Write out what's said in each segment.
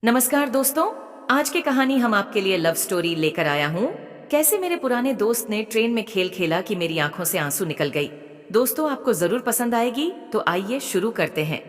नमस्कार दोस्तों। आज की कहानी हम आपके लिए लव स्टोरी लेकर आया हूँ। कैसे मेरे पुराने दोस्त ने ट्रेन में खेल खेला कि मेरी आंखों से आंसू निकल गई। दोस्तों, आपको जरूर पसंद आएगी, तो आइए शुरू करते हैं।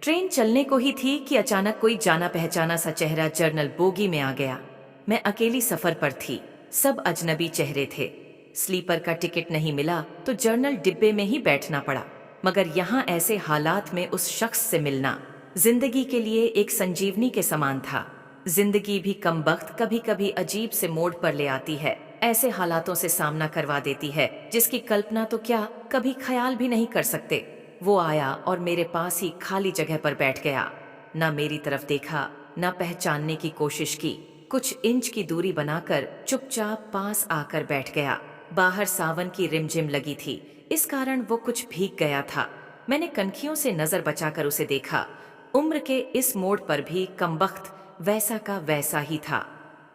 ट्रेन चलने को ही थी कि अचानक कोई जाना पहचाना सा चेहरा जर्नल बोगी में आ गया। मैं अकेली सफर पर थी, सब अजनबी चेहरे थे। स्लीपर का टिकट नहीं मिला तो जर्नल डिब्बे में ही बैठना पड़ा। मगर यहाँ ऐसे हालात में उस शख्स से मिलना जिंदगी के लिए एक संजीवनी के समान था। जिंदगी भी कमबख्त कभी कभी अजीब से मोड़ पर ले आती है, ऐसे हालातों से सामना करवा देती है जिसकी कल्पना तो क्या कभी ख्याल भी नहीं कर सकते। वो आया और मेरे पास ही खाली जगह पर बैठ गया। ना मेरी तरफ देखा, ना पहचानने की कोशिश की। कुछ इंच की दूरी बनाकर चुपचाप पास आकर बैठ गया। बाहर सावन की रिमझिम लगी थी, इस कारण वो कुछ भीग गया था। मैंने कनखियों से नजर बचाकर उसे देखा। उम्र के इस मोड़ पर भी कमबख्त वैसा का वैसा ही था।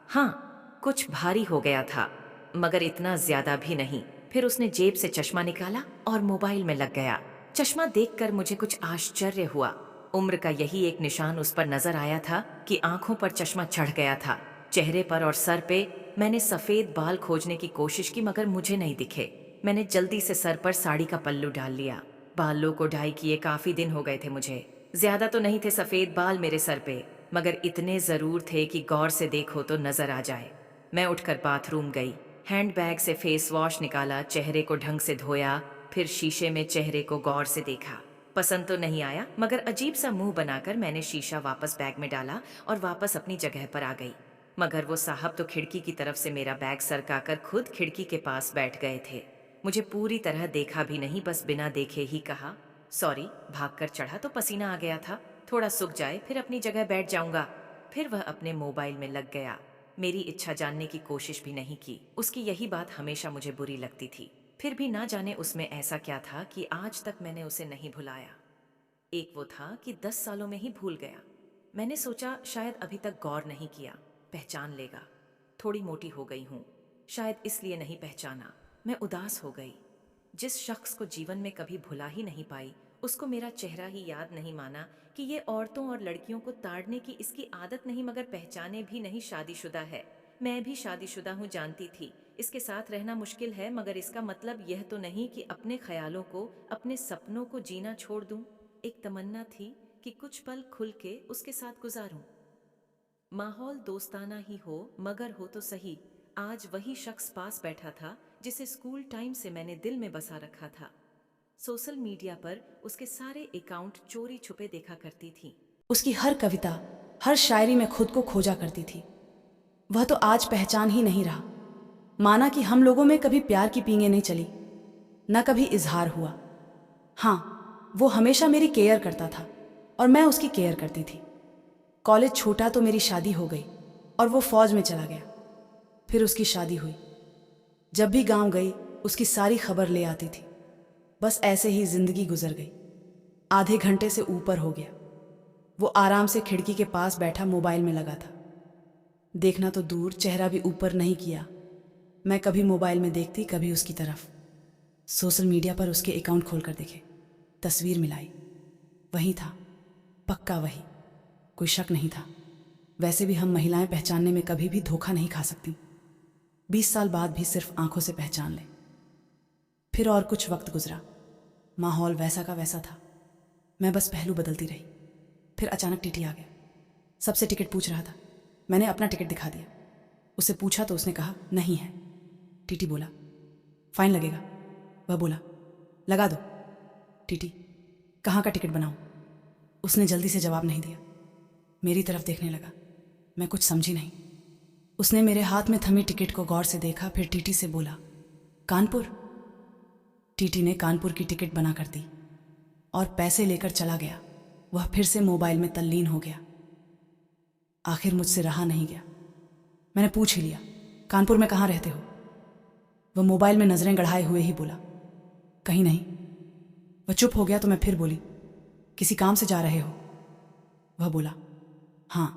हाँ, कुछ भारी हो गया था, मगर इतना ज्यादा भी नहीं। फिर उसने जेब से चश्मा निकाला और मोबाइल में लग गया। चश्मा देखकर मुझे कुछ आश्चर्य हुआ। उम्र का यही एक निशान उस पर नजर आया था कि आंखों पर चश्मा चढ़ गया था। चेहरे पर और सर पे मैंने सफेद बाल खोजने की कोशिश की, मगर मुझे नहीं दिखे। मैंने जल्दी से सर पर साड़ी का पल्लू डाल लिया। बालों को ढाई किए काफी दिन हो गए थे मुझे। ज्यादा तो नहीं थे सफेद बाल मेरे सर पे, मगर इतने जरूर थे कि गौर से देखो तो नजर आ जाए। मैं उठकर बाथरूम गई, हैंडबैग से फेस वॉश निकाला, चेहरे को ढंग से धोया, फिर शीशे में चेहरे को गौर से देखा। पसंद तो नहीं आया, मगर अजीब सा मुंह बनाकर मैंने शीशा वापस बैग में डाला और वापस अपनी जगह पर आ गई। मगर वो साहब तो खिड़की की तरफ से मेरा बैग सरकाकर खुद खिड़की के पास बैठ गए थे। मुझे पूरी तरह देखा भी नहीं, बस बिना देखे ही कहा, सॉरी, भागकर चढ़ा तो पसीना आ गया था, थोड़ा सूख जाए फिर अपनी जगह बैठ जाऊंगा। फिर वह अपने मोबाइल में लग गया। मेरी इच्छा जानने की कोशिश भी नहीं की। उसकी यही बात हमेशा मुझे बुरी लगती थी। फिर भी ना जाने उसमें ऐसा क्या था कि आज तक मैंने उसे नहीं भुलाया। एक वो था कि 10 सालों में ही भूल गया। मैंने सोचा शायद अभी तक गौर नहीं किया, पहचान लेगा। थोड़ी मोटी हो गई हूँ, शायद इसलिए नहीं पहचाना। मैं उदास हो गई। जिस शख्स को जीवन में कभी भुला ही नहीं पाई, उसको मेरा चेहरा ही याद नहीं माना कि ये औरतों और लड़कियों को ताड़ने की इसकी आदत नहीं, मगर पहचाने भी नहीं शादीशुदा है। मैं भी शादीशुदा हूँ, जानती थी। इसके साथ रहना मुश्किल है, मगर इसका मतलब यह तो नहीं कि अपने ख्यालों को, अपने सपनों को जीना छोड़ दूं। एक तमन्ना थी कि कुछ पल खुल के उसके साथ गुजारूं। माहौल दोस्ताना ही हो, मगर हो तो सही। आज वही शख्स पास बैठा था जिसे स्कूल टाइम से मैंने दिल में बसा रखा था। सोशल मीडिया पर उसके सारे अकाउंट चोरी छुपे देखा करती थी। उसकी हर कविता, हर शायरी में खुद को खोजा करती थी। वह तो आज पहचान ही नहीं रहा। माना कि हम लोगों में कभी प्यार की पींगे नहीं चली, न कभी इजहार हुआ। हाँ, वो हमेशा मेरी केयर करता था और मैं उसकी केयर करती थी। कॉलेज छूटा तो मेरी शादी हो गई और वो फौज में चला गया। फिर उसकी शादी हुई। जब भी गांव गई उसकी सारी खबर ले आती थी। बस ऐसे ही जिंदगी गुजर गई। आधे घंटे से ऊपर हो गया। वो आराम से खिड़की के पास बैठा मोबाइल में लगा था। देखना तो दूर, चेहरा भी ऊपर नहीं किया। मैं कभी मोबाइल में देखती, कभी उसकी तरफ। सोशल मीडिया पर उसके अकाउंट खोलकर देखे, तस्वीर मिलाई। वही था, पक्का वही, कोई शक नहीं था। वैसे भी हम महिलाएं पहचानने में कभी भी धोखा नहीं खा सकती। 20 साल बाद भी सिर्फ आंखों से पहचान ले। फिर और कुछ वक्त गुजरा, माहौल वैसा का वैसा था। मैं बस पहलू बदलती रही। फिर अचानक टीटी आ गया। सबसे टिकट पूछ रहा था। मैंने अपना टिकट दिखा दिया। उससे पूछा तो उसने कहा नहीं है। टीटी बोला फाइन लगेगा। वह बोला लगा दो। टीटी कहाँ का टिकट बनाऊं? उसने जल्दी से जवाब नहीं दिया। मेरी तरफ देखने लगा। मैं कुछ समझी नहीं। उसने मेरे हाथ में थमी टिकट को गौर से देखा, फिर टीटी से बोला कानपुर। टीटी ने कानपुर की टिकट बना कर दी और पैसे लेकर चला गया। वह फिर से मोबाइल में तल्लीन हो गया। आखिर मुझसे रहा नहीं गया। मैंने पूछ ही लिया कानपुर में कहाँ रहते हो? वह मोबाइल में नजरें गड़ाए हुए ही बोला कहीं नहीं। वह चुप हो गया तो मैं फिर बोली किसी काम से जा रहे हो? वह बोला हाँ।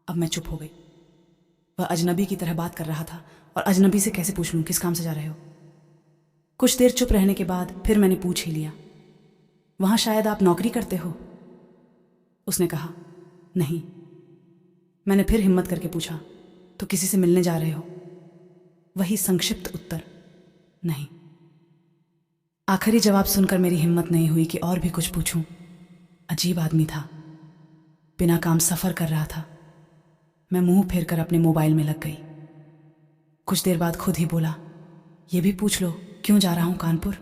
अब मैं चुप हो गई। वह अजनबी की तरह बात कर रहा था और अजनबी से कैसे पूछ लूं किस काम से जा रहे हो? कुछ देर चुप रहने के बाद फिर मैंने पूछ ही लिया वहां शायद आप नौकरी करते हो? उसने कहा नहीं। मैंने फिर हिम्मत करके पूछा, तो किसी से मिलने जा रहे हो? वही संक्षिप्त उत्तर, नहीं। आखिरी जवाब सुनकर मेरी हिम्मत नहीं हुई कि और भी कुछ पूछूं। अजीब आदमी था, बिना काम सफ़र कर रहा था। मैं मुंह फेर कर अपने मोबाइल में लग गई। कुछ देर बाद खुद ही बोला, ये भी पूछ लो क्यों जा रहा हूं कानपुर।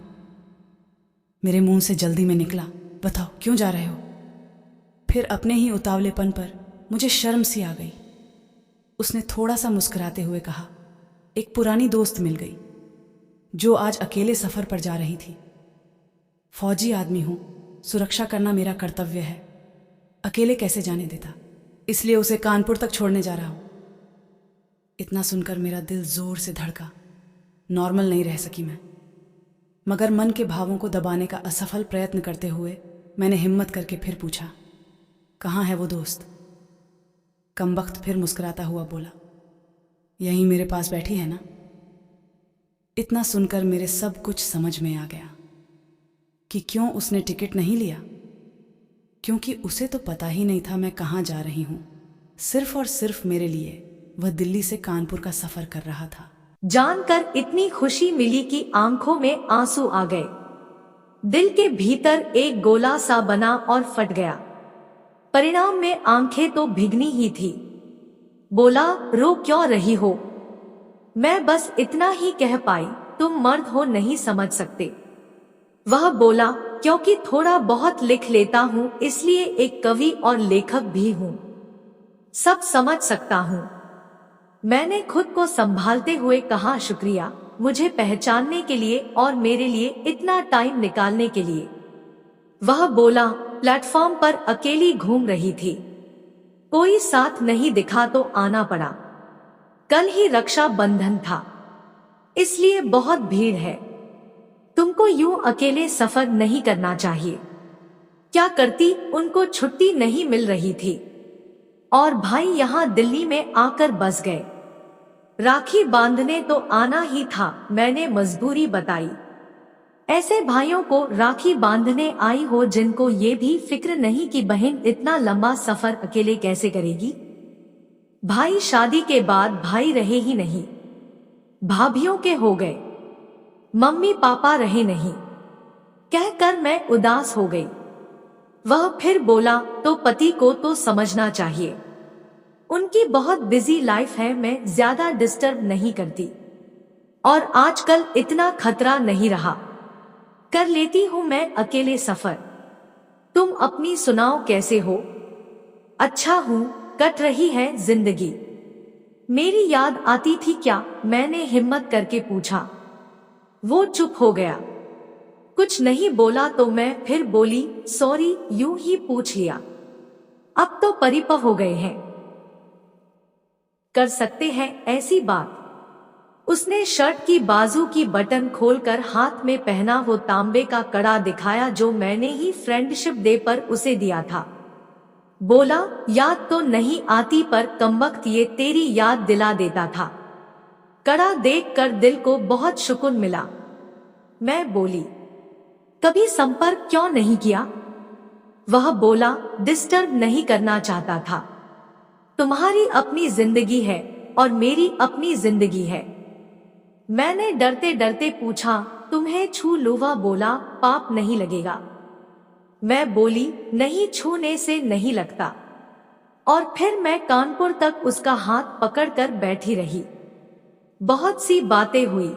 मेरे मुंह से जल्दी में निकला, बताओ क्यों जा रहे हो। फिर अपने ही उतावलेपन पर मुझे शर्म सी आ गई। उसने थोड़ा सा मुस्कुराते हुए कहा, एक पुरानी दोस्त मिल गई जो आज अकेले सफ़र पर जा रही थी। फौजी आदमी हूं, सुरक्षा करना मेरा कर्तव्य है, अकेले कैसे जाने देता, इसलिए उसे कानपुर तक छोड़ने जा रहा हूं। इतना सुनकर मेरा दिल जोर से धड़का। नॉर्मल नहीं रह सकी मैं, मगर मन के भावों को दबाने का असफल प्रयत्न करते हुए मैंने हिम्मत करके फिर पूछा, कहाँ है वो दोस्त? कमबख्त फिर मुस्कुराता हुआ बोला, यहीं मेरे पास बैठी है ना। इतना सुनकर मेरे सब कुछ समझ में आ गया कि क्यों उसने टिकट नहीं लिया, क्योंकि उसे तो पता ही नहीं था मैं कहाँ जा रही हूँ। सिर्फ और सिर्फ मेरे लिए वह दिल्ली से कानपुर का सफर कर रहा था। जानकर इतनी खुशी मिली कि आंखों में आंसू आ गए। दिल के भीतर एक गोला सा बना और फट गया। परिणाम में आंखें तो भीगनी ही थी। बोला, रो क्यों रही हो? मैं बस इतना ही कह पाई, तुम मर्द हो, नहीं समझ सकते। वह बोला, क्योंकि थोड़ा बहुत लिख लेता हूँ, इसलिए एक कवि और लेखक भी हूँ, सब समझ सकता हूँ। मैंने खुद को संभालते हुए कहा, शुक्रिया मुझे पहचानने के लिए और मेरे लिए इतना टाइम निकालने के लिए। वह बोला, प्लेटफॉर्म पर अकेली घूम रही थी, कोई साथ नहीं दिखा तो आना पड़ा। कल ही रक्षा बंधन था, इसलिए बहुत भीड़ है। तुमको यूं अकेले सफर नहीं करना चाहिए। क्या करती, उनको छुट्टी नहीं मिल रही थी और भाई यहाँ दिल्ली में आकर बस गए। राखी बांधने तो आना ही था, मैंने मजबूरी बताई। ऐसे भाइयों को राखी बांधने आई हो जिनको ये भी फिक्र नहीं कि बहन इतना लंबा सफर अकेले कैसे करेगी। भाई शादी के बाद भाई रहे ही नहीं, भाभियों के हो गए, मम्मी पापा रहे नहीं, कहकर मैं उदास हो गई। वह फिर बोला, तो पति को तो समझना चाहिए, उनकी बहुत बिजी लाइफ है, मैं ज्यादा डिस्टर्ब नहीं करती और आजकल इतना खतरा नहीं रहा, कर लेती हूँ मैं अकेले सफर। तुम अपनी सुनाओ, कैसे हो? अच्छा हूँ, कट रही है जिंदगी। मेरी याद आती थी क्या? मैंने हिम्मत करके पूछा। वो चुप हो गया, कुछ नहीं बोला। तो मैं फिर बोली, सॉरी, यूं ही पूछ लिया, अब तो परिपक्व हो गए हैं, कर सकते हैं ऐसी बात। उसने शर्ट की बाजू की बटन खोलकर हाथ में पहना वो तांबे का कड़ा दिखाया जो मैंने ही फ्रेंडशिप डे पर उसे दिया था। बोला, याद तो नहीं आती पर कमबख्त ये तेरी याद दिला देता था। कड़ा देखकर दिल को बहुत सुकून मिला। मैं बोली, कभी संपर्क क्यों नहीं किया? वह बोला, डिस्टर्ब नहीं करना चाहता था, तुम्हारी अपनी जिंदगी है और मेरी अपनी जिंदगी है। मैंने डरते डरते पूछा, तुम्हें छू लूं? वह बोला, पाप नहीं लगेगा। मैं बोली, नहीं, छूने से नहीं लगता। और फिर मैं कानपुर तक उसका हाथ पकड़कर बैठी रही। बहुत सी बातें हुई।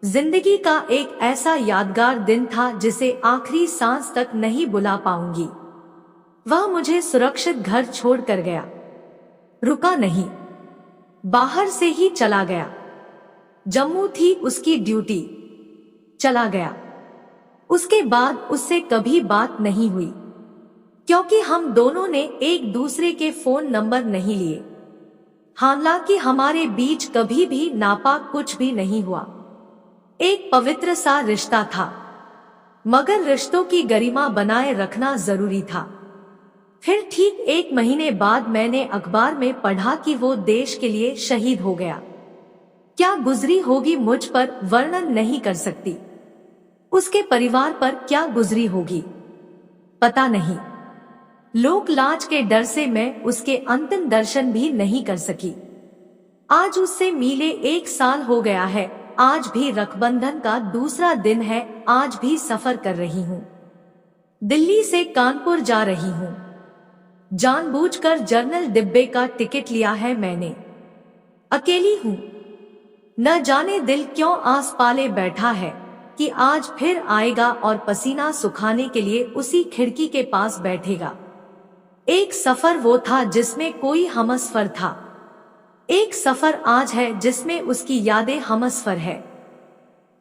जिंदगी का एक ऐसा यादगार दिन था जिसे आखिरी सांस तक नहीं भुला पाऊंगी। वह मुझे सुरक्षित घर छोड़ कर गया, रुका नहीं, बाहर से ही चला गया। जम्मू थी उसकी ड्यूटी, चला गया। उसके बाद उससे कभी बात नहीं हुई, क्योंकि हम दोनों ने एक दूसरे के फोन नंबर नहीं लिए। हालांकि हमारे बीच कभी भी नापाक कुछ भी नहीं हुआ। एक पवित्र सा रिश्ता था, मगर रिश्तों की गरिमा बनाए रखना जरूरी था। फिर ठीक 1 महीने बाद मैंने अखबार में पढ़ा कि वो देश के लिए शहीद हो गया। क्या गुजरी होगी मुझ पर वर्णन नहीं कर सकती, उसके परिवार पर क्या गुजरी होगी पता नहीं। लोक लाज के डर से मैं उसके अंतिम दर्शन भी नहीं कर सकी। आज उससे मिले 1 साल हो गया है। आज भी रक्षाबंधन का दूसरा दिन है। आज भी सफर कर रही हूँ। दिल्ली से कानपुर जा रही हूँ। जानबूझकर जर्नल डिब्बे का टिकट लिया है मैंने। अकेली हूँ। न जाने दिल क्यों आस पाले बैठा है कि आज फिर आएगा और पसीना सुखाने के लिए उसी खिड़की के पास बैठेगा। एक सफर वो था जिसमें कोई हमसफर था। एक सफर आज है जिसमें उसकी यादें हमसफर है।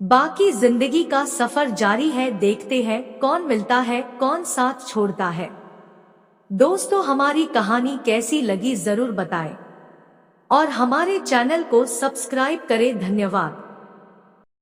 बाकी जिंदगी का सफर जारी है। देखते हैं कौन मिलता है, कौन साथ छोड़ता है। दोस्तों, हमारी कहानी कैसी लगी जरूर बताएं और हमारे चैनल को सब्सक्राइब करें। धन्यवाद।